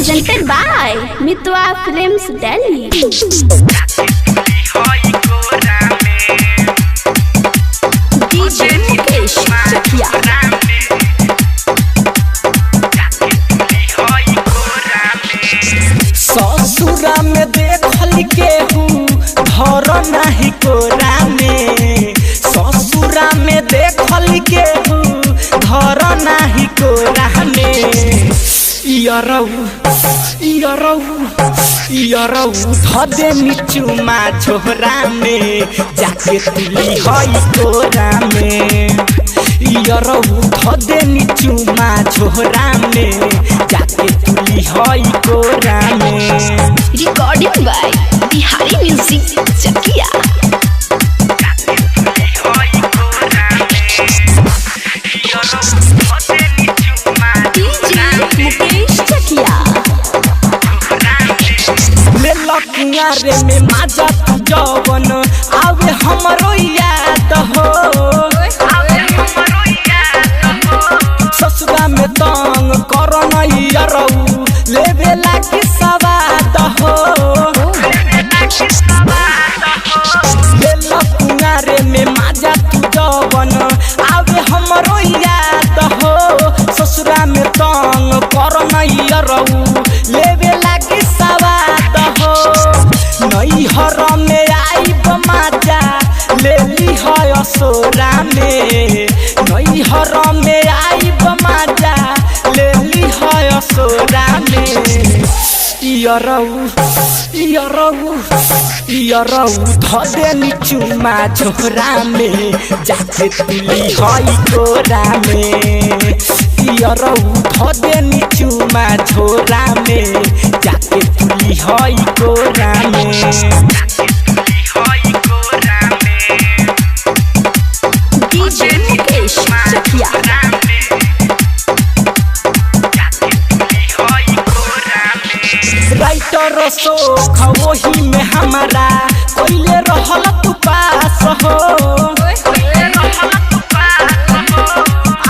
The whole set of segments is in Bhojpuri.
presented by Mitwa Films Delhi. DJ Mukesh Chakia. ससुरा में देखल केहू घर नाही कोरा में, ससुरा में देखल केहू घर नाही कोरा में। इयरऊ धदे निचुमा छोरा में जाके तुली हई कोरा में। इयरऊ धदे निचुमा छोरा में जाके तुली हई कोरा में। Recording by Bihari Music Chakia. DJ Mukesh Chakia. ले लकियारे में माजा तू जवन आवे हमरो याद हो। ससुरा में तंग करन इयरऊ लेवे लागी सवाद हो। ले लकियारे में माजा तू जवन आवे हमरो याद हो। ससुरा में तंग करन इयरऊ लेवे लागी सवाद हो। नैहर में आइब माजा लेली है असोरा में। नैहर में आइब माजा लेली है असोरा में। इयरऊ धदे निचुमा छोरा में जाके तुली हई कोरा में। इयरऊ धदे निचुमा छोरा में जाके तुली हई कोरा में। DJ Mukesh Chakia. राइटर शोख वही में हमारा कोइले रहल तू पास हो।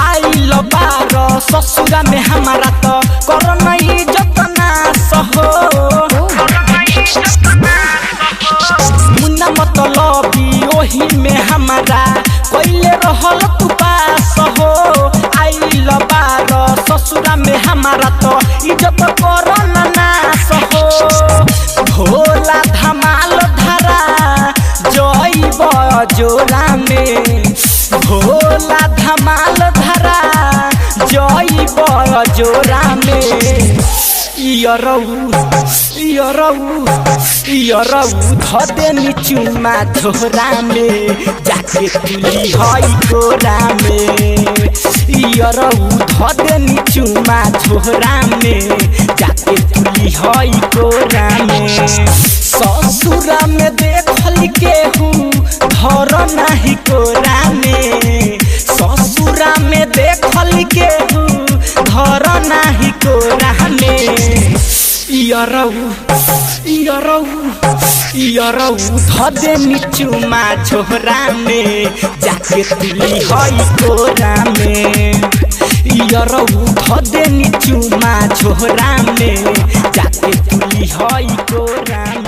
आइल बार ससुरा में हमारा तो करन इज्जत नाश हो। मुन्ना मतलबी वही में हमारा कोइले रहल तू पास हो। आइल बार ससुरा में हमारा तो इज्जत करन नाश हो। भोला धमाल धरा जइब जोरा में। भोला धमाल धरा जइब जोरा में। इयरऊ धदे निचुमा छोरा में जाके तुली हई कोरा में। इयरऊ धदे निचुमा छोरा में जाके तुली हई कोरा में। ससुरा में देखल केहू घर नाही कोरा में। ससुरा में देखल केहू घर नाही कोरा में। इयरऊ धदे निचुमा छोरा में जाके तुली हई कोरा में। इयरऊ धदे निचुमा छोरा में जाके तुली हई कोरा में।